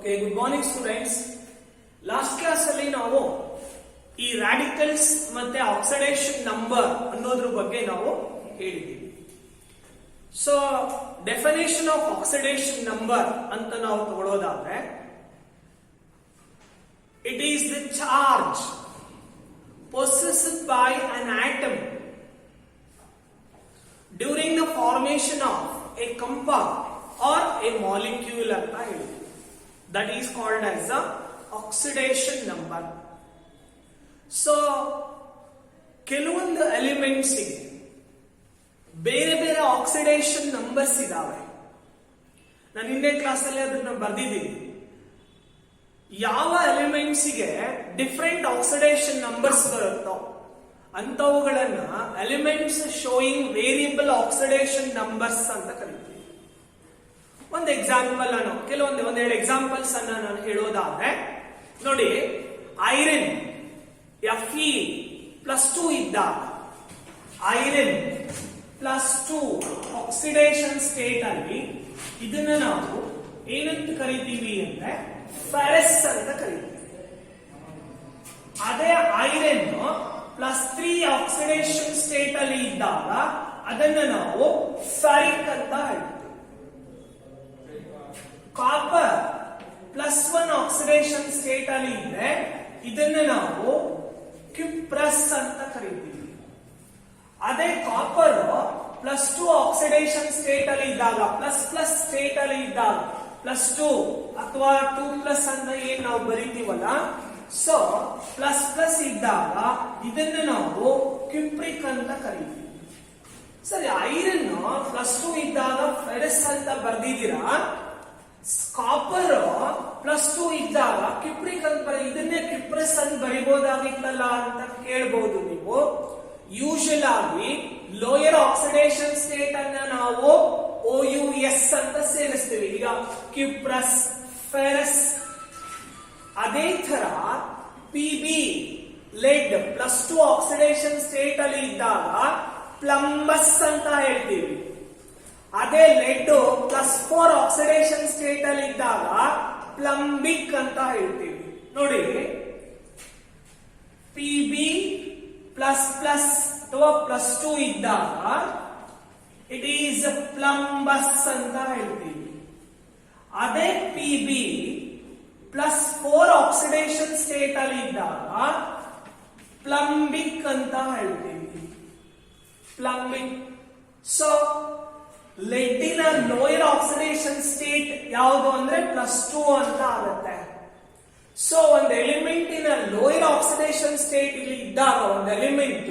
Okay, good morning students. Last class ಅಲ್ಲಿ ನಾವು ಈ ರಾಡಿಕಲ್ಸ್ ಮತ್ತೆ ಆಕ್ಸಿಡೇಷನ್ ನಂಬರ್ ಅನ್ನೋದ್ರ ಬಗ್ಗೆ ನಾವು ಹೇಳಿದ್ದೀವಿ. So definition of oxidation number ಅಂತ ನಾವು ತಗೊಳ್ಳೋದಾದ್ರೆ, it is the charge possessed by an atom during the formation of a compound or a molecule anta ಹೇಳಿದ್ವಿ. That is called as the oxidation number. So ಕೆಲವೊಂದು elements ಬೇರೆ ಬೇರೆ oxidation numbers ಇದಾವೆ. ನಾನು ಹಿಂದೆ class ಅಲ್ಲಿ ಅದನ್ನ ಬರ್ದಿದ್ದೀನಿ. ಯಾವ ಎಲಿಮೆಂಟ್ಸ್ ಗೆ ಡಿಫರೆಂಟ್ ಆಕ್ಸಿಡೇಷನ್ ನಂಬರ್ಸ್ ಬರುತ್ತೋ ಅಂತವುಗಳನ್ನ elements showing variable oxidation numbers ಅಂತ ಕರೀತೀವಿ. ಒಂದು ಎಕ್ಸಾಂಪಲ್ ಒಂದೆರಡು ಎಕ್ಸಾಂಪಲ್ಸ್ ಅನ್ನ ನಾನು ಹೇಳೋದಾದ್ರೆ ನೋಡಿ, ಐರನ್ Fe+2 ಇದ್ದಾಗ ಐರನ್ +2 ಆಕ್ಸಿಡೇಷನ್ ಸ್ಟೇಟ್ ಅಲ್ಲಿ ಇದನ್ನ ನಾವು ಏನಂತ ಕರಿತೀವಿ ಅಂದ್ರೆ ಫೆರಸ್ ಅಂತ ಕರೀತೀವಿ. ಅದೇ ಐರನ್ +3 ಆಕ್ಸಿಡೇಷನ್ ಸ್ಟೇಟ್ ಅಲ್ಲಿ ಇದ್ದಾಗ ಅದನ್ನ ನಾವು ಫೆರಿಕ್ ಅಂತ ಹೇಳ್ತೀವಿ. ಕಾಪರ್ +1 ಆಕ್ಸಿಡೇಷನ್ ಸ್ಟೇಟ್ ಅಲ್ಲಿ ಇದ್ರೆ ಇದನ್ನ ನಾವು ಕ್ಯುಪ್ರಸ್ ಅಂತ ಕರೀತೀವಿ. ಅದೇ ಕಾಪರ್ +2 ಆಕ್ಸಿಡೇಷನ್ ಸ್ಟೇಟ್ ಅಲ್ಲಿ ಇದ್ದಾಗ ಪ್ಲಸ್ ಸ್ಟೇಟ್ ಅಲ್ಲಿ ಇದ್ದಾಗ +2 ಅಥವಾ 2+ ಅಂತ ಏನ್ ನಾವು ಬರೀತೀವಲ್ಲ, ಸೊ ಪ್ಲಸ್ ಇದ್ದಾಗ ಇದನ್ನ ನಾವು ಕ್ಯುಪ್ರಿಕ್ ಅಂತ ಕರೀತೀವಿ. ಸರಿ, ಐರನ್ +2 ಇದ್ದಾಗ ಫೆರಸ್ ಅಂತ ಬರ್ದಿದ್ದೀರಾ, ಕಾಪರ್ +2 ಇದ್ದಾಗ ಕ್ಯುಪ್ರಿಕ್ ಅಂತ ಇದನ್ನೇ ಕ್ಯುಪ್ರಸ್ ಅಂತ ಬರಿಬಹುದಾಗಿತ್ತಲ್ಲ ಅಂತ ಕೇಳಬಹುದು ನೀವು. ಯೂಶುವಲ್ ಆಗಿ ಲೋಯರ್ ಆಕ್ಸಿಡೇಷನ್ ಸ್ಟೇಟ್ ಅನ್ನ ನಾವು OUS ಅಂತ ಸೇರಿಸ್ತೀವಿ. ಈಗ ಕ್ಯುಪ್ರಸ್, ಫೆರಸ್. ಅದೇ ತರ PB ಲೆಡ್ +2 ಆಕ್ಸಿಡೇಷನ್ ಸ್ಟೇಟ್ ಅಲ್ಲಿ ಇದ್ದಾಗ ಪ್ಲಂಬಸ್ ಅಂತ ಹೇಳ್ತೀವಿ. ಅದೇ ಲೆಡ್ +4 ಆಕ್ಸಿಡೇಷನ್ ಸ್ಟೇಟ್ ಅಲ್ಲಿ ಇದ್ದಾಗ ಪ್ಲಂಬಿಕ್ ಅಂತ ಹೇಳ್ತೀವಿ. ನೋಡಿ, PB ಅಥವಾ +2 ಇದ್ದಾಗ ಇಟ್ ಈಸ್ ಪ್ಲಂಬಸ್ ಅಂತ ಹೇಳ್ತೀವಿ. ಅದೇ PB +4 ಆಕ್ಸಿಡೇಷನ್ ಸ್ಟೇಟ್ ಅಲ್ಲಿ ಇದ್ದಾಗ ಪ್ಲಂಬಿಕ್ ಅಂತ ಹೇಳ್ತೀವಿ. ಪ್ಲಂಬಿಕ್. ಸೊ ಲೆಡ್ಡಿನ ಲೋಯರ್ ಆಕ್ಸಿಡೇಷನ್ ಸ್ಟೇಟ್ ಯಾವುದು ಅಂದ್ರೆ +2 ಅಂತ ಆಗುತ್ತೆ. ಸೊ ಒಂದು ಎಲಿಮೆಂಟಿನ ಲೋಯರ್ ಆಕ್ಸಿಡೇಷನ್ ಸ್ಟೇಟ್ ಇಲ್ಲಿ ಇದ್ದಾಗ ಒಂದು ಎಲಿಮೆಂಟ್,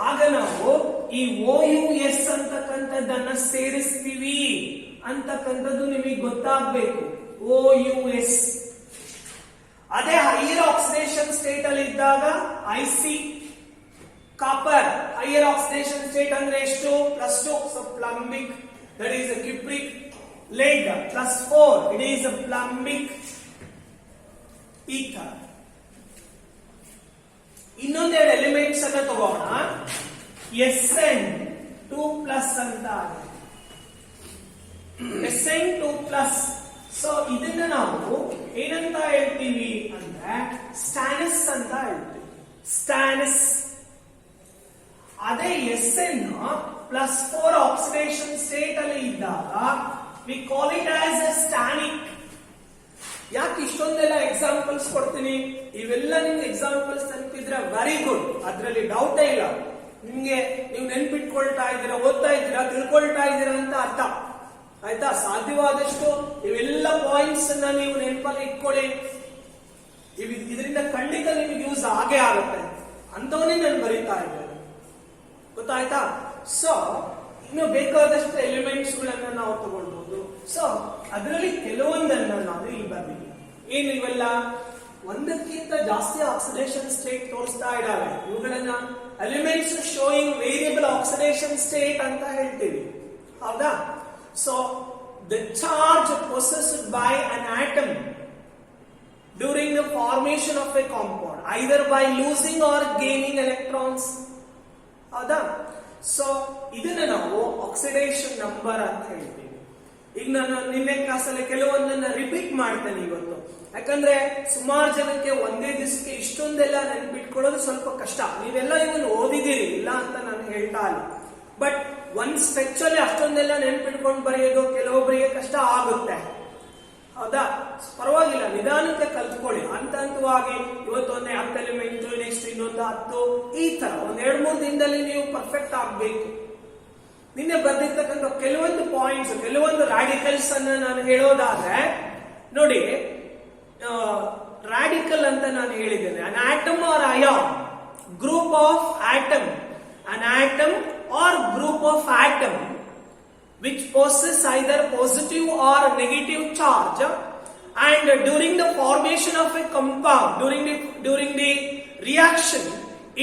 ಆಗ ನಾವು ಈ OUS ಅಂತಕ್ಕಂಥದ್ದನ್ನ ಸೇರಿಸ್ತೀವಿ ಅಂತಕ್ಕಂಥದ್ದು ನಿಮಗೆ ಗೊತ್ತಾಗಬೇಕು. OUS. ಅದೇ ಹೈಯರ್ ಆಕ್ಸಿಡೇಷನ್ ಸ್ಟೇಟ್ ಅಲ್ಲಿ ಇದ್ದಾಗ IC. Copper higher oxidation state ಅಂದ್ರೆ ಎಷ್ಟು? +2, so plumbic, that is a cupric. Lead +4, it is a plumbic. ಈ ತರ ಇನ್ನೊಂದೆರಡು ಎಲಿಮೆಂಟ್ಸ್ ಅನ್ನ ತಗೋಣ. SN2+ ಅಂತ ಆಗಿದೆ. SN2+. ಸೊ ಇದನ್ನ ನಾವು ಏನಂತ ಹೇಳ್ತೀವಿ ಅಂದ್ರೆ ಸ್ಟ್ಯಾನಸ್ ಅಂತ ಹೇಳ್ತೀವಿ. ಸ್ಟ್ಯಾನಸ್. ಅದೇ SN +4 ಆಕ್ಸಿಡೇಷನ್ ಸ್ಟೇಟ್ ಅಲ್ಲಿ ಇದ್ದಾಗ we call it as a stannic. ಯಾಕೆ ಇಷ್ಟೊಂದೆಲ್ಲ ಎಕ್ಸಾಂಪಲ್ಸ್ ಕೊಡ್ತೀನಿ? ಇವೆಲ್ಲ ನಿಮ್ಗೆ ಎಕ್ಸಾಂಪಲ್ಸ್ ನೆನಪಿದ್ರೆ ವೆರಿ ಗುಡ್, ಅದರಲ್ಲಿ ಡೌಟೇ ಇಲ್ಲ. ನಿಮ್ಗೆ ನೀವು ನೆನ್ಪಿಟ್ಕೊಳ್ತಾ ಇದ್ದೀರಾ, ಓದ್ತಾ ಇದ್ದೀರಾ, ತಿಳ್ಕೊಳ್ತಾ ಇದ್ದೀರಾ ಅಂತ ಅರ್ಥ ಆಯ್ತಾ? ಸಾಧ್ಯವಾದಷ್ಟು ಇವೆಲ್ಲ ಪಾಯಿಂಟ್ಸ್ ಅನ್ನ ನೀವು ನೆನಪಲ್ಲಿ ಇಟ್ಕೊಳ್ಳಿ. ಇದರಿಂದ ಖಂಡಿತ ನಿಮಗೆ ಯೂಸ್ ಆಗೇ ಆಗುತ್ತೆ. ಅಂತವನ್ನೇ ನಾನು ಬರೀತಾ ಇದ್ದೇನೆ, ಗೊತ್ತಾಯ್ತಾ? ಸೊ ಇನ್ನು ಬೇಕಾದಷ್ಟು ಎಲಿಮೆಂಟ್ಸ್ ಗಳನ್ನ ನಾವು ತಗೊಳ್ಬಹುದು. ಸೊ ಅದರಲ್ಲಿ ಕೆಲವೊಂದನ್ನ ನಾವು ಇಲ್ಲಿ ಬರ್ತೀವಿ. ಏನು ಇವೆಲ್ಲ? ಒಂದಕ್ಕಿಂತ ಜಾಸ್ತಿ ಆಕ್ಸಿಡೇಷನ್ ಸ್ಟೇಟ್ ತೋರಿಸ್ತಾ ಇದ್ದಾವೆ. ಇವುಗಳನ್ನ elements showing variable oxidation state ಅಂತ ಹೇಳ್ತೀವಿ, ಹೌದಾ? So the charge possessed by an atom during the formation of A compound either by losing R gaining electrons, ಹೌದಾ? ಸೊ ಇದನ್ನ ನಾವು ಆಕ್ಸಿಡೇಷನ್ ನಂಬರ್ ಅಂತ ಹೇಳ್ತೀವಿ. ಈಗ ನಾನು ನಿನ್ನೆ ಕ್ಲಾಸಲ್ಲಿ ಕೆಲವೊಂದನ್ನ ರಿಪೀಟ್ ಮಾಡ್ತೇನೆ ಇವತ್ತು, ಯಾಕಂದ್ರೆ ಸುಮಾರು ಜನಕ್ಕೆ ಒಂದೇ ದಿವಸಕ್ಕೆ ಇಷ್ಟೊಂದೆಲ್ಲ ನೆನ್ಪಿಟ್ಕೊಳ್ಳೋದು ಸ್ವಲ್ಪ ಕಷ್ಟ. ನೀವೆಲ್ಲ ಇವನು ಓದಿದ್ದೀರಿ, ಇಲ್ಲ ಅಂತ ನಾನು ಹೇಳ್ತಾ ಇಲ್ಲ, ಬಟ್ ಒಂದ್ ಸ್ಟ್ರೆಚ್ ಅಲ್ಲಿ ಅಷ್ಟೊಂದೆಲ್ಲ ನೆನ್ಪಿಟ್ಕೊಂಡು ಬರೆಯೋದು ಕೆಲವೊಬ್ಬರಿಗೆ ಕಷ್ಟ ಆಗುತ್ತೆ. ಹೌದಾ? ಪರವಾಗಿಲ್ಲ, ನಿಧಾನಕ್ಕೆ ಕಲ್ತ್ಕೊಳ್ಳಿ. ಹಂತ ಹಂತವಾಗಿ ಇವತ್ತು ಒಂದೇ 10 ಎಲಿಮೆಂಟ್, ನೆಕ್ಸ್ಟ್ ಇನ್ನೊಂದು 10, ಈ ತರ ಒಂದ್ 2-3 ದಿನದಲ್ಲಿ ನೀವು ಪರ್ಫೆಕ್ಟ್ ಆಗ್ಬೇಕು. ನಿನ್ನೆ ಬರ್ದಿರ್ತಕ್ಕಂಥ ಕೆಲವೊಂದು ಪಾಯಿಂಟ್ಸ್, ಕೆಲವೊಂದು ರಾಡಿಕಲ್ಸ್ ಅನ್ನ ನಾನು ಹೇಳೋದಾದ್ರೆ ನೋಡಿ, ರಾಡಿಕಲ್ ಅಂತ ನಾನು ಹೇಳಿದ್ದೇನೆ, an atom or ion, group of atom, an atom or group of atom which possess either positive or negative charge, and during the formation of a compound, during the reaction,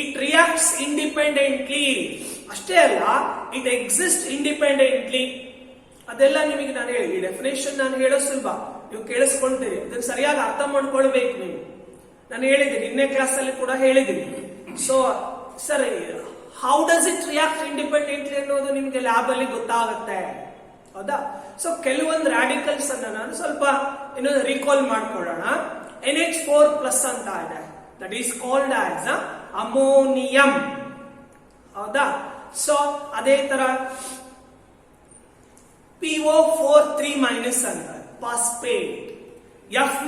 it reacts independently. ಅಷ್ಟೇ ಅಲ್ಲ, it exists independently. ಅದೆಲ್ಲ ನಿಮಗೆ ನಾನು ಹೇಳಿ, ಈ definition ನಾನು ಹೇಳೋ ಸುಲಭ, ನೀವು ಕೇಳಿಸ್ಕೊಳ್ತೀರಿ, ಅದನ್ನ ಸರಿಯಾಗಿ ಅರ್ಥ ಮಾಡ್ಕೊಳ್ಬೇಕು ನೀವು. ನಾನು ಹೇಳಿದ್ದೀನಿ, ನಿನ್ನೆ ಕ್ಲಾಸ್ ಅಲ್ಲಿ ಕೂಡ ಹೇಳಿದ್ದೀನಿ. ಸೊ ಸರಿ, how does it react independently ಅನ್ನೋದು ನಿಮ್ಗೆ ಲ್ಯಾಬ್ ಅಲ್ಲಿ ಗೊತ್ತಾಗುತ್ತೆ. ಹೌದಾ? ಸೊ ಕೆಲವೊಂದು ರಾಡಿಕಲ್ಸ್ ಅನ್ನ ನಾನು ಸ್ವಲ್ಪ ಇನ್ನೊಂದು ರೀಕಾಲ್ ಮಾಡ್ಕೊಳ್ಳೋಣ. NH4+ ಅಂತ ಇದೆ, that is called as ammonium. ಹೌದಾ? ಸೊ ಅದೇ ತರ PO4 3- ಅಂತ ಫಾಸ್ಫೇಟ್, F-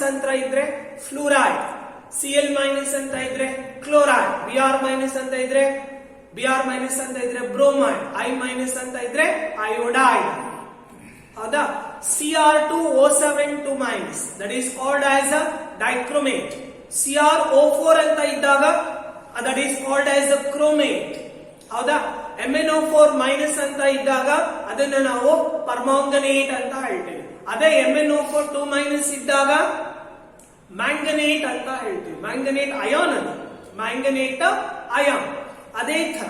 ಅಂತ ಇದ್ರೆ ಫ್ಲೂರೈಡ್, Cl- ಅಂತ ಇದ್ರೆ ಕ್ಲೋರೈಡ್, Br- ಅಂತ ಇದ್ರೆ ಅಂತ ಇದ್ರೆ ಬ್ರೋಮೈಡ್, I- ಅಂತ ಇದ್ರೆ ಅಯೋಡೈಡ್. ಹೌದಾ? Cr2O7 that is called as a dichromate. CrO4 ಅಂತ ಇದ್ದಾಗ that is called as a chromate. ಹೌದಾ? MnO4- ಅಂತ ಇದ್ದಾಗ ಅದನ್ನ ನಾವು ಪರ್ಮಾಂಗನೇಟ್ ಅಂತ ಹೇಳ್ತೇವೆ. ಅದೇ MnO4 ಇದ್ದಾಗ ಮ್ಯಾಂಗನೇಟ್ ಅಂತ ಹೇಳ್ತೀವಿ. ಮ್ಯಾಂಗನೇಟ್ ಅಯಾನ್, ಅದು ಮ್ಯಾಂಗನೇಟ್ ಅಯಾನ್. ಅದೇ ತರ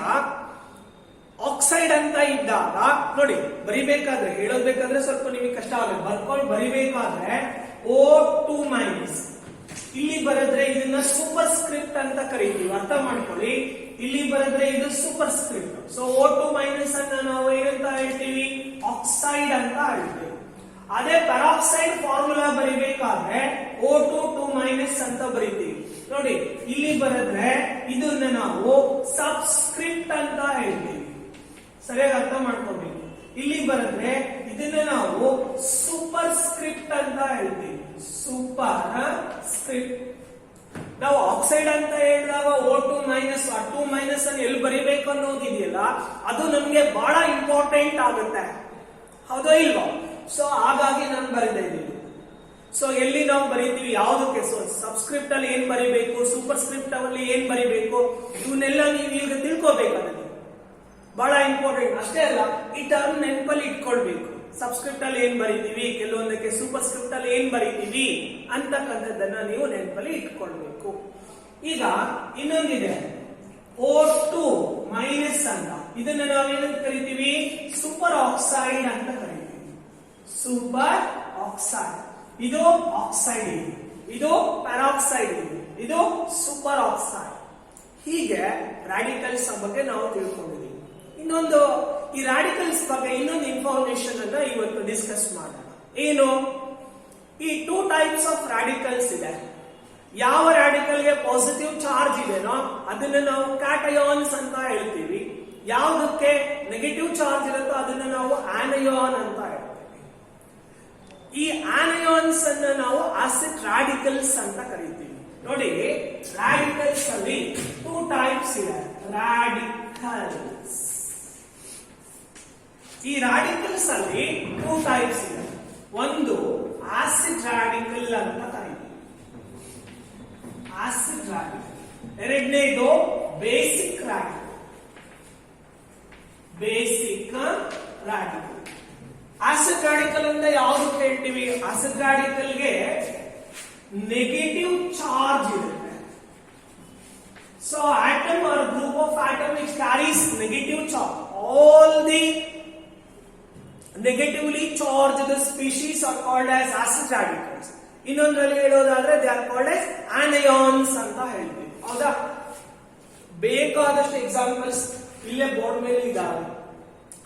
ಆಕ್ಸೈಡ್ ಅಂತ ಇದ್ದಾಗ ನೋಡಿ, ಬರಿಬೇಕಾದ್ರೆ ಹೇಳೋದ್ಬೇಕಾದ್ರೆ ಸ್ವಲ್ಪ ನಿಮಗೆ ಕಷ್ಟ ಆಗುತ್ತೆ, ಬರ್ಕೊಂಡು ಬರಿಬೇಕಾದ್ರೆ O2-, ಇಲ್ಲಿ ಬರೆದ್ರೆ ಇದನ್ನ ಸೂಪರ್ ಸ್ಕ್ರಿಪ್ಟ್ ಅಂತ ಕರಿತೀವಿ, ಅರ್ಥ ಮಾಡ್ಕೊಳ್ಳಿ. ಇಲ್ಲಿ ಬರೆದ್ರೆ ಇದು ಸೂಪರ್ ಸ್ಕ್ರಿಪ್ಟ್. ಸೊ O2- ಅನ್ನ ನಾವು ಏನಂತ ಹೇಳ್ತೀವಿ? ಆಕ್ಸೈಡ್ ಅಂತ ಹೇಳ್ತೀವಿ. ಅದೇ ಪೆರಾಕ್ಸೈಡ್ ಫಾರ್ಮುಲಾ ಬರಿಬೇಕಾದ್ರೆ O2 ಅಂತ ಬರಿತೀವಿ. ನೋಡಿ, ಇಲ್ಲಿ ಬರೆದ್ರೆ ಇದನ್ನ ನಾವು ಸಬ್ಸ್ಕ್ರಿಪ್ಟ್ ಅಂತ ಹೇಳ್ತೀವಿ. ಸರಿಯಾಗಿ ಅರ್ಥ ಮಾಡ್ಕೋಬೇಕು. ಇಲ್ಲಿ ಬರೆದ್ರೆ ಇದನ್ನ ನಾವು ಸೂಪರ್ ಸ್ಕ್ರಿಪ್ಟ್ ಅಂತ ಹೇಳ್ತೀವಿ. Super script. ನಾವು ಆಕ್ಸೈಡ್ ಅಂತ ಹೇಳಿದಾಗ O2-, ಆ 2- ಅನ್ನು ಎಲ್ಲಿ ಬರಿಬೇಕು ಅನ್ನೋದಿದೆಯಲ್ಲ, ಅದು ನಮ್ಗೆ ಬಹಳ ಇಂಪಾರ್ಟೆಂಟ್ ಆಗುತ್ತೆ. ಹೌದೋ ಇಲ್ವಾ? ಸೊ ಹಾಗಾಗಿ ನಾನು ಬರೆದ ಇದ್ದೀನಿ. ಸೊ ಎಲ್ಲಿ ನಾವು ಬರೀತೀವಿ, ಯಾವುದಕ್ಕೆ? ಸೊ ಸಬ್ಸ್ಕ್ರಿಪ್ಟ್ ಅಲ್ಲಿ ಏನ್ ಬರಿಬೇಕು, ಸೂಪರ್ ಸ್ಕ್ರಿಪ್ಟ್ ಅಲ್ಲಿ ಏನ್ ಬರಿಬೇಕು, ಇವನ್ನೆಲ್ಲ ನೀವು ಈಗ ತಿಳ್ಕೋಬೇಕಾದ್ರೆ ಬಹಳ ಇಂಪಾರ್ಟೆಂಟ್. ಅಷ್ಟೇ ಅಲ್ಲ, ಈ ಟರ್ಮ್ ನೆನಪಲ್ಲಿ ಇಟ್ಕೊಳ್ಬೇಕು. ಸಬ್ಸ್ಕ್ರಿಪ್ಟ್ ಅಲ್ಲಿ ಏನ್ ಬರೀತೀವಿ, ಕೆಲವೊಂದಕ್ಕೆ ಸೂಪರ್ ಸ್ಕ್ರಿಪ್ಟ್ ಅಲ್ಲಿ ಏನ್ ಬರೀತೀವಿ ಅಂತಕ್ಕಂಥದ್ದನ್ನ ನೀವು ನೆನಪಲ್ಲಿ ಇಟ್ಕೊಳ್ಬೇಕು. ಈಗ ಇನ್ನೊಂದಿದೆ O2- ಅಂತ, ಇದನ್ನ ನಾವೇನಂತ ಕರಿತೀವಿ? ಸೂಪರ್ ಆಕ್ಸೈಡ್ ಅಂತ ಕರಿತೀವಿ. Super oxide. ಇದು ಆಕ್ಸೈಡ್ ಇದೆ, ಇದು ಪ್ಯಾರಾಕ್ಸೈಡ್ ಇದೆ, ಇದು ಸೂಪರ್ ಆಕ್ಸೈಡ್. ಹೀಗೆ ರಾಡಿಕಲ್ಸ್ ಬಗ್ಗೆ ನಾವು ತಿಳ್ಕೊಂಡಿದ್ದೀವಿ. ಇನ್ನೊಂದು, ಈ ರಾಡಿಕಲ್ಸ್ ಬಗ್ಗೆ ಇನ್ನೊಂದು ಇನ್ಫಾರ್ಮೇಶನ್ ಅನ್ನ ಇವತ್ತು ಡಿಸ್ಕಸ್ ಮಾಡೋಣ. ಏನು? ಈ 2 ಟೈಪ್ಸ್ ಆಫ್ ರಾಡಿಕಲ್ಸ್ ಇದೆ. ಯಾವ ರಾಡಿಕಲ್ಗೆ ಪಾಸಿಟಿವ್ ಚಾರ್ಜ್ ಇದೆನೋ ಅದನ್ನ ನಾವು ಕ್ಯಾಟಯಾನ್ಸ್ ಅಂತ ಹೇಳ್ತೀವಿ. ಯಾವುದಕ್ಕೆ ನೆಗೆಟಿವ್ ಚಾರ್ಜ್ ಇರುತ್ತೋ ಅದನ್ನ ನಾವು ಆನಯಾನ್ ಅಂತ ಹೇಳ್ತೀವಿ. ಈ ಆನಯಾನ್ಸ್ ಅನ್ನ ನಾವು ಆಸಿಡ್ ರಾಡಿಕಲ್ಸ್ ಅಂತ ಕರೀತೀವಿ. ನೋಡಿ, ರಾಡಿಕಲ್ಸ್ ಅಲ್ಲಿ 2 ಟೈಪ್ಸ್ ಇದೆ. ರಾಡಿಕಲ್ಸ್, ಈ ರಾಡಿಕಲ್ಸ್ ಅಲ್ಲಿ 2 ಟೈಪ್ಸ್ ಇದೆ. ಒಂದು ಆಸಿಡ್ ರಾಡಿಕಲ್ ಅಂತ ಕರೀತೀವಿ, ಆಸಿಡ್ ರಾಡಿಕಲ್. ಎರಡನೇದು basic radical. Basic radical. Acid radical ಅಂತ ಯಾವುದು ಹೇಳ್ತೀವಿ? ಆಸಿಡ್ ರಾಡಿಕಲ್ಗೆ ನೆಗೆಟಿವ್ ಚಾರ್ಜ್ ಇರುತ್ತೆ. So atom or group of atom which carries negative charge, all the negatively charged species are called as acid radicals. ಇನ್ನೊಂದ್ರಲ್ಲಿ ಹೇಳೋದಾದ್ರೆ they are called as anions ಅಂತ ಹೇಳ್ತೀವಿ. ಹೌದಾ? ಬೇಕಾದಷ್ಟು ಎಕ್ಸಾಂಪಲ್ಸ್ ಇಲ್ಲೇ ಬೋರ್ಡ್ ಮೇಲೆ ಇದ್ದಾವೆ.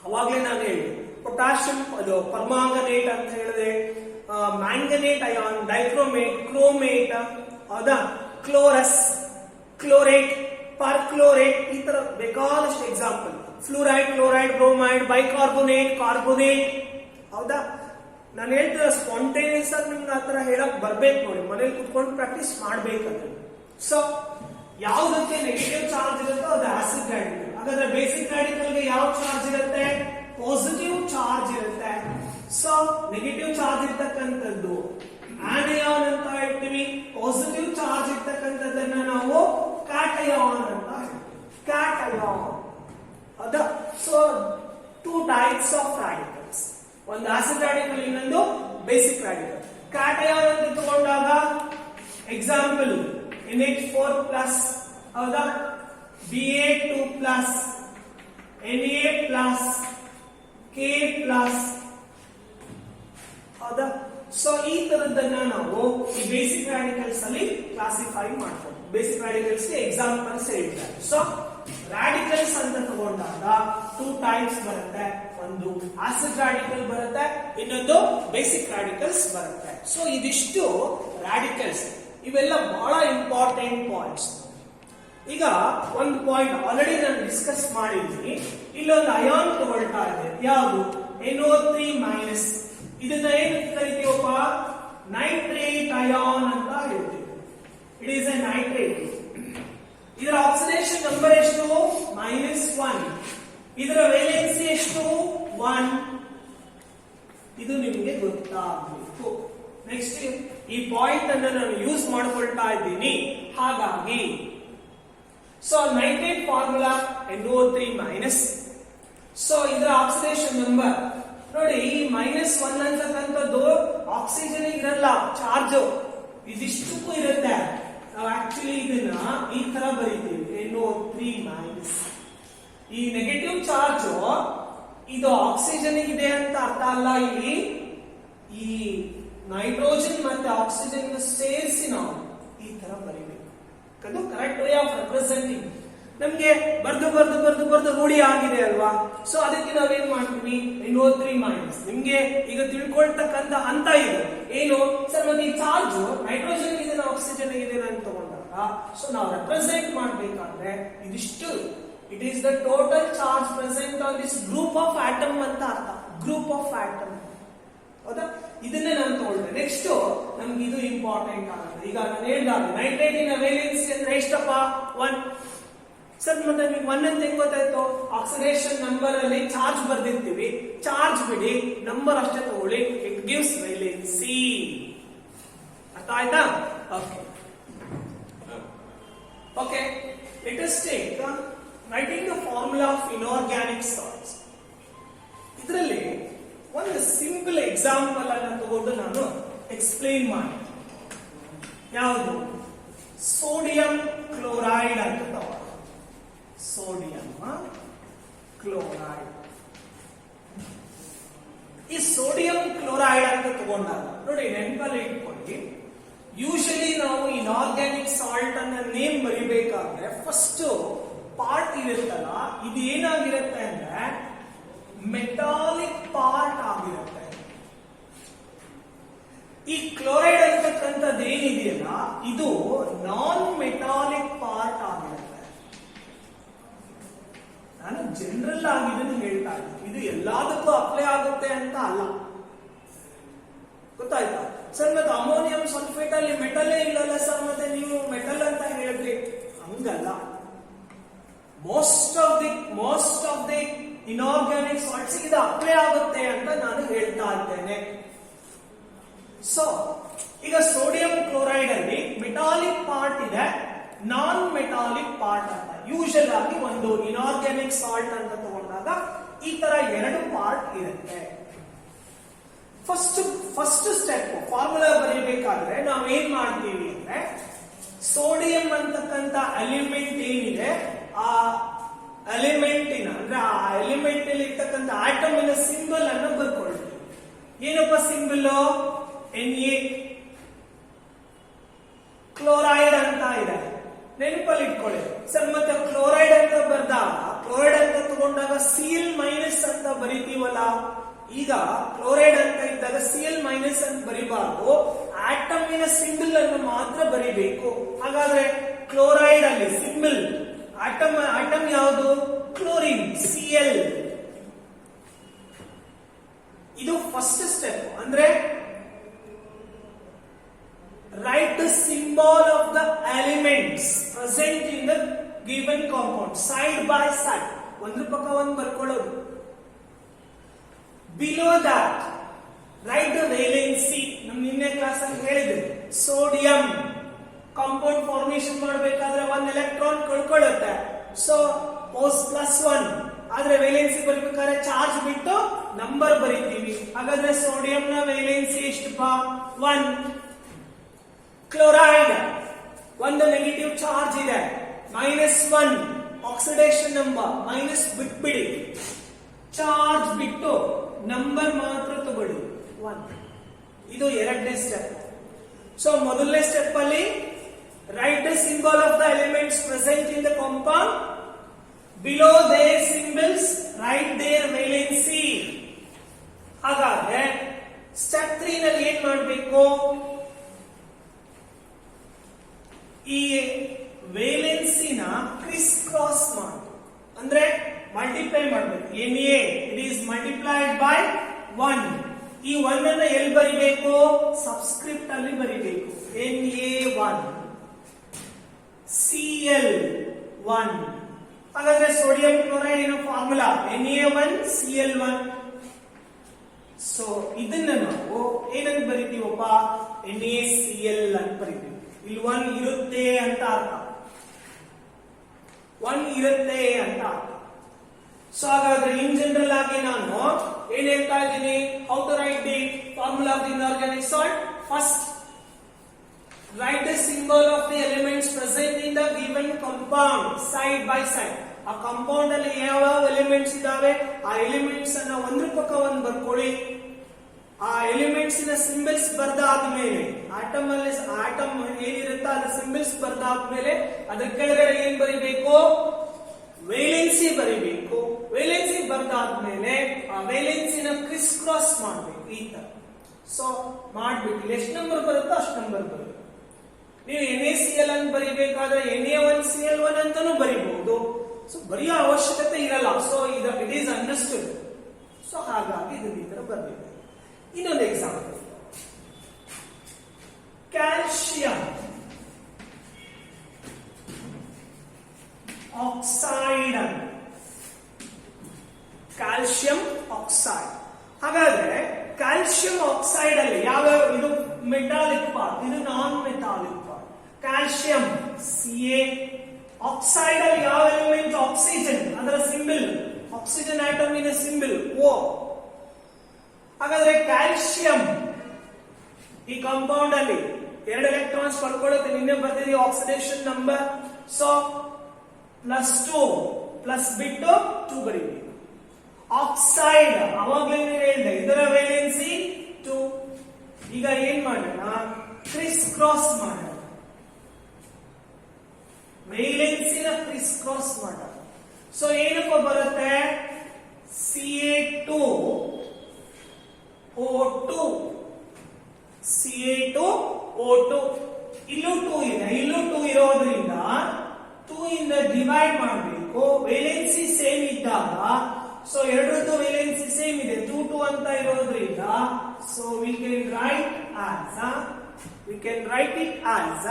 ಅವಾಗ್ಲೇ ನಾನು ಹೇಳಿದೆ ಪೊಟ್ಯಾಷಿಯಂ ಅದು ಪರ್ಮಾಂಗನೇಟ್ ಅಂತ ಹೇಳಿದ್ರೆ, ಮ್ಯಾಂಗನೇಟ್ ಅಯಾನ್, ಡೈಕ್ರೋಮೇಟ್, ಕ್ರೋಮೇಟ್, ಹೌದಾ, ಕ್ಲೋರಸ್, ಕ್ಲೋರೇಟ್, ಪರ್ಕ್ಲೋರೇಟ್, ಈ ತರ ಬೇಕಾದಷ್ಟು example. Fluoride, chloride, bromide, bicarbonate, carbonate, ಹೌದಾ. ನಾನು ಹೇಳ್ತಿರೋ ಸ್ಪಾಂಟೇನಿಯಸ್ ಆಗಿ ನಿಮ್ಗೆ ಆ ತರ ಹೇಳಕ್ ಬರ್ಬೇಕು ನೋಡಿ, ಮನೇಲಿ ಕುತ್ಕೊಂಡು ಪ್ರಾಕ್ಟೀಸ್ ಮಾಡ್ಬೇಕಂದ್ರೆ. ಸೊ ಯಾವುದಕ್ಕೆ ನೆಗೆಟಿವ್ ಚಾರ್ಜ್ ಇರುತ್ತೋ ಅದು ಆಸಿಡ್ ರಾಡಿಕಲ್. ಹಾಗಾದ್ರೆ ಬೇಸಿಕ್ ರಾಡಿಕಲ್ಗೆ ಯಾವ ಚಾರ್ಜ್ ಇರುತ್ತೆ? ಪಾಸಿಟಿವ್ ಚಾರ್ಜ್ ಇರುತ್ತೆ. ಸೊ ನೆಗೆಟಿವ್ ಚಾರ್ಜ್ ಇರ್ತಕ್ಕಂಥದ್ದು ಆನಯಾನ್ ಅಂತ ಹೇಳ್ತೀವಿ, ಪಾಸಿಟಿವ್ ಚಾರ್ಜ್ ಇರ್ತಕ್ಕಂಥದ್ದನ್ನ ನಾವು ಕ್ಯಾಟಯಾನ್ ಅಂತ ಹೇಳ್ತೀವಿ. ಕ್ಯಾಟಯಾನ್, ಹೌದಾ. ಸೊ 2 ಟೈಪ್ಸ್ ಆಫ್ ರಾಡಿಕಲ್ಸ್, ಒಂದು ಆಸಿಡ್ ರಾಡಿಕಲ್, ಇನ್ನೊಂದು ಬೇಸಿಕ್ ರಾಡಿಕಲ್. ಕ್ಯಾಟಯಾನ್ ಅಂತ ತಗೊಂಡಾಗ ಎಕ್ಸಾಂಪಲ್ NH4+, ಹೌದಾ, Ba2+, Na+, K+, ಹೌದಾ. ಸೊ ಈ ತರದನ್ನ ನಾವು ಈ ಬೇಸಿಕ್ ರಾಡಿಕಲ್ಸ್ ಅಲ್ಲಿ ಕ್ಲಾಸಿಫೈ ಮಾಡ್ತೀವಿ. ಬೇಸಿಕ್ ರಾಡಿಕಲ್ಸ್ ಗೆ ಎಕ್ಸಾಂಪಲ್ಸ್ ಹೇಳ್ತಾರೆ. ಸೊ ರಾಡಿಕಲ್ಸ್ ಅಂತ ತಗೊಂಡಾಗ 2 ಟೈಪ್ಸ್ ಬರುತ್ತೆ, ಒಂದು ಆಸಿಡ್ ರಾಡಿಕಲ್ ಬರುತ್ತೆ, ಇನ್ನೊಂದು ಬೇಸಿಕ್ ರಾಡಿಕಲ್ಸ್ ಬರುತ್ತೆ. ಸೊ ಇದಿಷ್ಟು ರಾಡಿಕಲ್ಸ್, ಇವೆಲ್ಲ ಬಹಳ ಇಂಪಾರ್ಟೆಂಟ್ ಪಾಯಿಂಟ್ಸ್. ಈಗ ಒಂದು ಪಾಯಿಂಟ್ ಆಲ್ರೆಡಿ ನಾನು ಡಿಸ್ಕಸ್ ಮಾಡಿದ್ದೀನಿ. ಇಲ್ಲೊಂದು ಅಯಾನ್ ತಗೊಳ್ತಾ ಇದೆ, ಯಾವುದು? NO3-. ಇದನ್ನ ಏನು ಕರಿತೀವಪ್ಪ? ನೈಟ್ರೇಟ್ ಅಯಾನ್ ಅಂತ ಹೇಳ್ತೀವಿ. It is A nitrate. ಇದರ ಆಕ್ಸಿಡೇಷನ್ ನಂಬರ್ ಎಷ್ಟು? -1. ಇದರ ವೇಲೆನ್ಸಿ ಎಷ್ಟು? 1. ಇದು ನಿಮಗೆ ಗೊತ್ತಾಗಬೇಕು. ನೆಕ್ಸ್ಟ್ ಈ ಪಾಯಿಂಟ್ ಅನ್ನು ನಾನು ಯೂಸ್ ಮಾಡ್ಕೊಳ್ತಾ ಇದ್ದೀನಿ. ಹಾಗಾಗಿ so nitrate formula NO3-. So ಇದರ ಆಕ್ಸಿಡೇಷನ್ ನಂಬರ್ ನೋಡಿ, ಈ -1 ಅಂತಕ್ಕಂಥದ್ದು ಆಕ್ಸಿಜನ್ ಇರಲ್ಲ, ಚಾರ್ಜ್ ಇದಿಷ್ಟಕ್ಕೂ ಇರುತ್ತೆ. ನಾವು ಆಕ್ಚುಲಿ ಇದನ್ನ ಈ ತರ ಬರೀತೀವಿ, NO3-. ಈ ನೆಗೆಟಿವ್ ಚಾರ್ಜ್ ಇದು ಆಕ್ಸಿಜನ್ ಇದೆ ಅಂತ ಅರ್ಥ ಅಲ್ಲ. ಇಲ್ಲಿ ಈ ನೈಟ್ರೋಜನ್ ಮತ್ತೆ ಆಕ್ಸಿಜನ್ ಸೇರಿಸಿ ನಾವು ಈ ತರ ಬರೀಬೇಕು. ಅದು ಕರೆಕ್ಟ್ ವೇ ಆಫ್ ರೆಪ್ರೆಸೆಂಟಿಂಗ್. ನಮ್ಗೆ ಬರ್ದು ರೂಢಿ ಆಗಿದೆ ಅಲ್ವಾ. ಸೊ ಅದಕ್ಕೆ ನಾವೇನ್ ಮಾಡ್ತೀವಿ? NO3-. ನಿಮ್ಗೆ ಈಗ ತಿಳ್ಕೊಳ್ತಕ್ಕಂತ ಹಂತ ಇದೆ. ಏನು ಸರ್, ಮತ್ತೆ ಈ ಚಾರ್ಜ್ ನೈಟ್ರೋಜನ್ ಇದೆ, ಆಕ್ಸಿಜನ್ ಇದೆ ಅಂತ ತಗೊಂಡಾಗ ಸೊ ನಾವು ರೆಪ್ರೆಸೆಂಟ್ ಮಾಡ್ಬೇಕಾದ್ರೆ ಇದಿಷ್ಟು, it is the total charge present on this group of atom ಅಂತ ಅರ್ಥ. ಗ್ರೂಪ್ ಆಫ್ ಆಟಮ್, ಹೌದಾ. ಇದನ್ನೇ ನಾನು ತಗೊಳ್ತೇನೆ. ನೆಕ್ಸ್ಟ್ ನಮ್ಗೆ ಇದು ಇಂಪಾರ್ಟೆಂಟ್ ಆಗುತ್ತೆ. ಈಗ ನಾನು ಹೇಳಿದಾಗ ನೈಟ್ರೇಟಿನ ವೇಲೆನ್ಸಿ ಅಂದ್ರೆ ಎಷ್ಟಪ್ಪ? 1. ಸರ್ ಮತ್ತೆ ನಿಮ್ಗೆ 1 ಅಂತ ಹೆಂಗ್ ಗೊತ್ತಾಯ್ತು? ಆಕ್ಸಿಡೇಷನ್ ನಂಬರ್ ಅಲ್ಲಿ ಚಾರ್ಜ್ ಬರ್ದಿರ್ತೀವಿ, ಚಾರ್ಜ್ ಬಿಡಿ, ನಂಬರ್ ಅಷ್ಟೇ ತಗೊಳ್ಳಿ, ಇಟ್ ಗಿವ್ಸ್ ವೇಲೆನ್ಸಿ. ಅರ್ಥ ಆಯ್ತಾ? Okay okay. Let us take writing the formula of inorganic salts. ಇದರಲ್ಲಿ ಒಂದು ಸಿಂಪಲ್ ಎಕ್ಸಾಂಪಲ್ ಅನ್ನು ತಗೊಂಡು ನಾನು ಎಕ್ಸ್ಪ್ಲೇನ್ ಮಾಡಿ. ಯಾವುದು? ಸೋಡಿಯಂ ಕ್ಲೋರೈಡ್ ಅಂತ ತಗೊಂಡು, ಸೋಡಿಯಂ ಕ್ಲೋರೈಡ್. ಈ ಸೋಡಿಯಂ ಕ್ಲೋರೈಡ್ ಅಂತ ತಗೊಂಡಾಗ ನೋಡಿ, ನೆನಪಲ್ಲಿ ಇಟ್ಕೊಳ್ಳಿ, ಯೂಶಲಿ ನಾವು ಇನ್ಆರ್ಗ್ಯಾನಿಕ್ ಸಾಲ್ಟ್ ಅನ್ನ ನೇಮ್ ಬರಿಬೇಕಾದ್ರೆ ಫಸ್ಟ್ ಪಾರ್ಟ್ ಇರುತ್ತಲ್ಲ, ಇದು ಏನಾಗಿರುತ್ತೆ ಅಂದ್ರೆ ಮೆಟಾಲಿಕ್ ಪಾರ್ಟ್ ಆಗಿರುತ್ತೆ. ಈ ಕ್ಲೋರೈಡ್ ಅಂತಕ್ಕಂಥದ್ದು ಏನಿದೆಯಲ್ಲ, ಇದು ನಾನ್ ಮೆಟಾಲಿಕ್ ಪಾರ್ಟ್ ಆಗಿರುತ್ತೆ. ನಾನು ಜನರಲ್ ಆಗಿ ಇದನ್ನು ಹೇಳ್ತಾ ಇದ್ದೀನಿ, ಇದು ಎಲ್ಲದಕ್ಕೂ ಅಪ್ಲೈ ಆಗುತ್ತೆ ಅಂತ ಅಲ್ಲ. ಗೊತ್ತಾಯ್ತಾ ಸರ್? ಮತ್ತೆ ಅಮೋನಿಯಂ ಸಲ್ಫೇಟ್ ಅಲ್ಲಿ ಮೆಟಲ್ ಇಲ್ಲಲ್ಲ ಸರ್, ಮತ್ತೆ ನೀವು ಮೆಟಲ್ ಅಂತ ಹೇಳಿದ್ರಿ, ಹಂಗಲ್ಲ. Most of the inorganic salts ಇದು ಅಪ್ಲೈ ಆಗುತ್ತೆ ಅಂತ ನಾನು ಹೇಳ್ತಾ ಇದ್ದೇನೆ. ಸೊ ಈಗ ಸೋಡಿಯಂ ಕ್ಲೋರೈಡ್ ಅಲ್ಲಿ ಮೆಟಾಲಿಕ್ ಪಾರ್ಟ್ ಇದೆ, ನಾನ್ ಮೆಟಾಲಿಕ್ ಪಾರ್ಟ್ ಅಂತ. ಯೂಶಲ್ ಆಗಿ ಒಂದು ಇನ್ಆರ್ಗ್ಯಾನಿಕ್ ಸಾಲ್ಟ್ ಅಂತ ತಗೊಂಡಾಗ ಈ ತರ 2 ಪಾರ್ಟ್ ಇರುತ್ತೆ. ಫಸ್ಟ್ ಸ್ಟೆಪ್ ಫಾರ್ಮುಲಾ ಬರೀಬೇಕಾದ್ರೆ ನಾವ್ ಏನ್ ಮಾಡ್ತೀವಿ ಅಂದ್ರೆ, ಸೋಡಿಯಂ ಅಂತಕ್ಕಂಥ ಎಲಿಮೆಂಟ್ ಏನಿದೆ, ಆ ಎಲಿಮೆಂಟಿನ ಅಂದ್ರೆ ಆ ಎಲಿಮೆಂಟ್ ಅಲ್ಲಿ ಇರ್ತಕ್ಕಂಥ ಆಟಮಿನ ಸಿಂಬಲ್ ಅನ್ನು ಬರ್ಕೊಳ್ತೀವಿ. ಏನಪ್ಪ ಸಿಂಬಲ್? Na. ಕ್ಲೋರೈಡ್ ಅಂತ ಇದೆ, ನೆನಪಲ್ಲಿ ಇಟ್ಕೊಳ್ಳಿ ಸರ್. ಮತ್ತೆ ಕ್ಲೋರೈಡ್ ಅಂತ ಬರ್ದಾಗ, ಕ್ಲೋರೈಡ್ ಅಂತ ತಗೊಂಡಾಗ Cl- ಅಂತ ಬರಿತೀವಲ್ಲ, ಈಗ ಕ್ಲೋರೈಡ್ ಅಂತ ಇದ್ದಾಗ Cl ಮೈನಸ್ ಅಂತ ಬರಿಬಾರ್ದು, ಆಟಮಿನ ಸಿಂಬಲ್ ಅನ್ನು ಮಾತ್ರ ಬರಿಬೇಕು. ಹಾಗಾದ್ರೆ ಕ್ಲೋರೈಡ್ ಅಲ್ಲಿ ಸಿಂಬಲ್ ಆಟಮ್ ಯಾವುದು? Chlorine, Cl. ಇದು ಫಸ್ಟ್ ಸ್ಟೆಪ್. ಅಂದ್ರೆ write the symbol of the elements present in the given compound side by side. ಒಂದು ಪಕ್ಕ ಒಂದು ಬರ್ಕೊಳ್ಳೋದು. Below that write the valency. ನಮ್ಮ ನಿನ್ನೆ ಕ್ಲಾಸ್ ಅಲ್ಲಿ ಹೇಳಿದೆ, ಸೋಡಿಯಂ ಕಾಂಪೌಂಡ್ ಫಾರ್ಮೇಶನ್ ಮಾಡಬೇಕಾದ್ರೆ ಒಂದು ಎಲೆಕ್ಟ್ರಾನ್ ಕಳ್ಕೊಳ್ಳುತ್ತೆ. ಸೊ +1 ಆದ್ರೆ ವೇಲೆನ್ಸಿ ಬರಬೇಕಾದ್ರೆ ಚಾರ್ಜ್ ಬಿಟ್ಟು ನಂಬರ್ ಬರೀತೀವಿ. ಹಾಗಾದ್ರೆ ಸೋಡಿಯಂ ನ ವೇಲೆನ್ಸಿ ಎಷ್ಟುಪಾ? 1. ಕ್ಲೋರೈಡ್ ಒಂದು ನೆಗೆಟಿವ್ ಚಾರ್ಜ್ ಇದೆ, -1 ಆಕ್ಸಿಡೇಷನ್ ನಂಬರ್. ಮೈನಸ್ ಬಿಟ್ಬಿಡಿ, ಚಾರ್ಜ್ ಬಿಟ್ಟು ನಂಬರ್ ಮಾತ್ರ ತಗೊಳ್ಳಿ 1. ಇದು ಎರಡನೇ ಸ್ಟೆಪ್. ಸೊ ಮೊದಲನೇ ಸ್ಟೆಪ್ ಅಲ್ಲಿ write the symbol of the elements present in the compound. Below their symbols write their valency. ಹಾಗಾದ್ರೆ ಸ್ಟೆಪ್ 3 ನಲ್ಲಿ ಏನ್ ಮಾಡಬೇಕು? ಈ ವೇಲೆನ್ಸಿನ ಕ್ರಿಸ್ ಕ್ರಾಸ್ ಮಾಡಿ, ಅಂದ್ರೆ ಮಲ್ಟಿಪ್ಲೈ ಮಾಡಬೇಕು. Na it is multiplied by 1. ಈ 1 ಅನ್ನು ಎಲ್ಲಿ ಬರಿಬೇಕು? ಸಬ್ಸ್ಕ್ರಿಪ್ಟ್ ಅಲ್ಲಿ ಬರಿಬೇಕು. Na1 Cl1. ಹಾಗಾದ್ರೆ ಸೋಡಿಯಂ ಕ್ಲೋರೈಡ್ ಇರೋ ಫಾರ್ಮುಲಾ Na1 Cl1. ಸೊ ಇದನ್ನ ನಾವು ಏನಂತ ಬರಿತೀವಪ್ಪ? NaCl ಅಂತ ಬರಿತೀವಿ. ಇಲ್ಲಿ 1 ಇರುತ್ತೆ ಅಂತ ಅರ್ಥ, 1 ಇರುತ್ತೆ ಅಂತ ಅರ್ಥ. ಸೊ ಹಾಗಾದ್ರೆ ಇನ್ ಜನರಲ್ ಆಗಿ ನಾನು ಏನ್ ಹೇಳ್ತಾ ಇದ್ದೀನಿ? How to write the formula of the inorganic salt. First write the symbol of the elements present in the given compound side by side. ಆ ಕಾಂಪೌಂಡ್ ಅಲ್ಲಿ ಯಾವ ಎಲಿಮೆಂಟ್ಸ್ ಇದಾವೆ ಆ ಎಲಿಮೆಂಟ್ಸ್ ಅನ್ನ ಒಂದ್ರ ಪಕ್ಕ ಒಂದು ಬರ್ಕೊಳ್ಳಿ. ಆ ಎಲಿಮೆಂಟ್ಸ್ ನ ಸಿಂಬಲ್ಸ್ ಬರ್ದಾದ್ಮೇಲೆ ಆಟಮ್ ಏನಿರುತ್ತೆ ಅದ್ರ ಸಿಂಬಲ್ಸ್ ಬರ್ದಾದ್ಮೇಲೆ ಅದ್ರ ಕೆಳಗಡೆ ಏನ್ ಬರಿಬೇಕು? ವೇಲೆನ್ಸಿ ಬರಿಬೇಕು. ವೇಲೆನ್ಸಿ ಬರ್ದಾದ್ಮೇಲೆ ಆ ವೇಲೆನ್ಸಿನ ಕ್ರಿಸ್ ಕ್ರಾಸ್ ಮಾಡ್ಬೇಕು ಈ ತರ. ಸೊ ಮಾಡ್ಬಿಟ್ಟು ಎಷ್ಟು ನಂಬರ್ ಬರುತ್ತೋ ಅಷ್ಟು ನಂಬರ್ ಬರುತ್ತೆ. ನೀವು NaCl ಅಂತ ಬರಿಬೇಕಾದ್ರೆ Na1Cl1 ಅಂತಾನೂ ಬರಿಬಹುದು. ಸೊ ಬರೆಯೋ ಅವಶ್ಯಕತೆ ಇರಲ್ಲ. So it is understood. So ಹಾಗಾಗಿ ಇದನ್ನ ಈ ತರ ಬರಬೇಕು. ಇನ್ನೊಂದು example, calcium oxide. Calcium oxide. ಹಾಗಾದ್ರೆ ಕ್ಯಾಲ್ಸಿಯಂ ಆಕ್ಸೈಡ್ ಅಲ್ಲಿ ಯಾವ್ಯಾವ? ಇದು ಮೆಟಾಲಿಕ್ ಪಾರ್ಟ್, ಇದು ನಾನ್ metallic part. Calcium Ca. Oxide ಅಲ್ಲಿ ಯಾವ ಎಲಿಮೆಂಟ್? ಆಕ್ಸಿಜನ್. ಅದರ ಸಿಂಬಲ್ ಆಕ್ಸಿಜನ್ ಆಟಮಿನ ಸಿಂಬಲ್ O. ಹಾಗಾದ್ರೆ ಕ್ಯಾಲ್ಸಿಯಂ ಈ ಕಾಂಪೌಂಡ್ ಅಲ್ಲಿ 2 ಎಲೆಕ್ಟ್ರಾನ್ಸ್ ಪಡ್ಕೊಳ್ಳುತ್ತೆ. ನಿನ್ನೆ ಬರ್ತಿದೀವಿ ಆಕ್ಸಿಡೇಷನ್ ನಂಬರ್. ಸೊ +2 ಪ್ಲಸ್ ಬಿಟ್ಟು 2 ಬರೀಬೇಕು. ಆಕ್ಸೈಡ್ ಅವಾಗಲೇ ಹೇಳಿದೆ ಇದರ ವೇಲೆನ್ಸಿ 2. ಈಗ ಏನ್ ಮಾಡೋಣ? ಕ್ರಿಸ್ ಕ್ರಾಸ್ ಮಾಡೋಣ. ವೇಲೆನ್ಸಿನ ಕ್ರಿಸ್ ಕ್ರಾಸ್ ಮಾಡೋಣ. ಸೊ ಏನಪ್ಪ ಬರುತ್ತೆ? Ca2O2 Ca2O2. ಇಲ್ಲೂ 2 ಇದೆ, ಇಲ್ಲೂ 2 ಇರೋದ್ರಿಂದ 2 ಇಂದ ಡಿವೈಡ್ ಮಾಡಬೇಕು. ವೇಲೆನ್ಸಿ ಸೇಮ್ ಇದ್ದಾಗ, ಸೊ ಎರಡರದ್ದು ವೇಲೆನ್ಸಿ ಸೇಮ್ ಇದೆ, 2 2 ಅಂತ ಇರೋದ್ರಿಂದ so we can write it as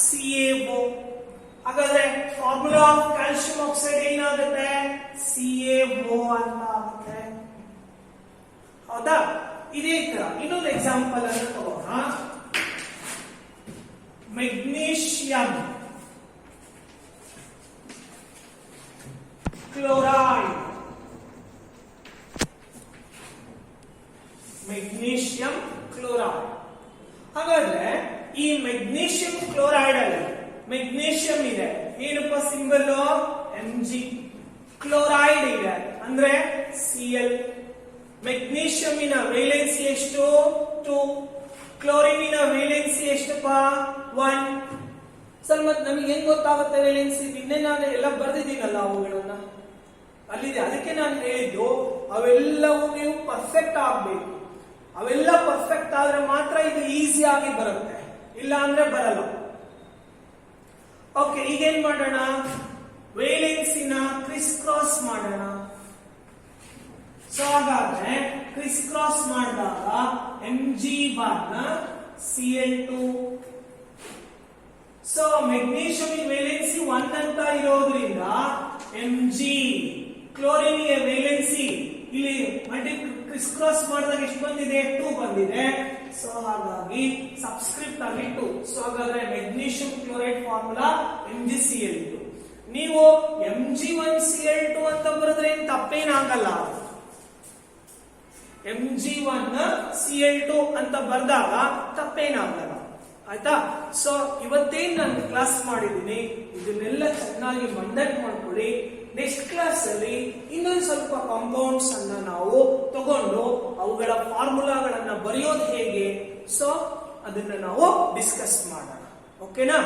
CaO. ಹಾಗಾದ್ರೆ ಫಾರ್ಮುಲಾ ಆಫ್ ಕ್ಯಾಲ್ಸಿಯಂ ಆಕ್ಸೈಡ್ ಏನಾಗುತ್ತೆ? CaO ಅಂತ ಆಗುತ್ತೆ. ಹೌದಾ? ಇದೇ ತರ ಇನ್ನೊಂದು ಎಕ್ಸಾಂಪಲ್ ಅನ್ನು ತಗೋಣ. Magnesium chloride. Magnesium chloride. ಹಾಗಾದ್ರೆ ಈ ಮೆಗ್ನೀಷಿಯಂ ಕ್ಲೋರೈಡ್ ಅಲ್ಲಿ ಮೆಗ್ನೀಷಿಯಂ ಇದೆ, ಏನಪ್ಪ ಸಿಂಬಲ್? Mg. ಕ್ಲೋರೈಡ್ ಇದೆ ಅಂದ್ರೆ Cl. ಮೆಗ್ನೀಷಿಯಂನ ವೇಲೆನ್ಸಿ ಎಷ್ಟು? 2. ಕ್ಲೋರಿನಿನ ವೇಲೆನ್ಸಿ ಎಷ್ಟಪ್ಪ? 1. ಸರ್ ಮತ್ತೆ ನಮಗೆ ಹೆಂಗ್ ಗೊತ್ತಾಗುತ್ತೆ ವೇಲೆನ್ಸಿ? ನಿನ್ನೆ ನಾನು ಎಲ್ಲ ಬರ್ದಿದ್ದೀನಲ್ಲ ಅವುಗಳನ್ನ. ಅಲ್ಲಿದೆ. ಅದಕ್ಕೆ ನಾನು ಹೇಳಿದ್ದು ಅವೆಲ್ಲವೂ ನೀವು ಪರ್ಫೆಕ್ಟ್ ಆಗ್ಬೇಕು. ಅವೆಲ್ಲ ಪರ್ಫೆಕ್ಟ್ ಆದ್ರೆ ಮಾತ್ರ ಇದು ಈಸಿ ಆಗಿ ಬರುತ್ತೆ, ಇಲ್ಲ ಅಂದ್ರೆ ಬರಲ್ಲ. ಓಕೆ, ಈಗೇನ್ ಮಾಡೋಣ, ವೇಲೆನ್ಸಿನ ಕ್ರಿಸ್ ಕ್ರಾಸ್ ಮಾಡೋಣ. ಸೊ ಹಾಗಾದ್ರೆ ಕ್ರಿಸ್ ಕ್ರಾಸ್ ಮಾಡಿದಾಗ Mg1Cl2. ಸೊ ಮೆಗ್ನೀಷಿಯಂ ವೇಲೆನ್ಸಿ 1 ಅಂತ ಇರೋದ್ರಿಂದ Mg, ಕ್ಲೋರಿನ್ ವೇಲೆನ್ಸಿ ಇಲ್ಲಿ ಕ್ರಿಸ್ ಕ್ರಾಸ್ ಮಾಡಿದಾಗ ಎಷ್ಟು ಬಂದಿದೆ, 2 ಬಂದಿದೆ. ಸೊ ಹಾಗಾಗಿ ಸಬ್ಸ್ಕ್ರಿಪ್ಟ್ ಆಗಿ 2. ಸೊ ಹಾಗಾದ್ರೆ ಮೆಗ್ನೀಷಿಯಂ ಕ್ಲೋರೈಡ್ ಫಾರ್ಮುಲಾ MgCl2. ನೀವು Mg1Cl2 ಅಂತ ಬರೆದ್ರೆ ಏನ್ ತಪ್ಪೇನಾಗಲ್ಲ. Mg1Cl2 ಅಂತ ಬರ್ದಾಗ ತಪ್ಪೇನಾಗಲ್ಲ, ಆಯ್ತಾ. ಸೊ ಇವತ್ತೇನ್ ನಾನು ಕ್ಲಾಸ್ ಮಾಡಿದ್ದೀನಿ ಇದನ್ನೆಲ್ಲ ಚೆನ್ನಾಗಿ ಮಂಡನೆ ಮಾಡ್ಕೊಳ್ಳಿ. ನೆಕ್ಸ್ಟ್ ಕ್ಲಾಸ್ ಅಲ್ಲಿ ಇನ್ನೊಂದು ಸ್ವಲ್ಪ ಕಾಂಪೌಂಡ್ಸ್ ಅನ್ನ ನಾವು ತಗೊಂಡು ಅವುಗಳ ಫಾರ್ಮುಲಾಗಳನ್ನ ಬರೆಯೋದು ಹೇಗೆ, ಸೊ ಅದನ್ನ ನಾವು ಡಿಸ್ಕಸ್ ಮಾಡೋಣ. ಓಕೆನಾ?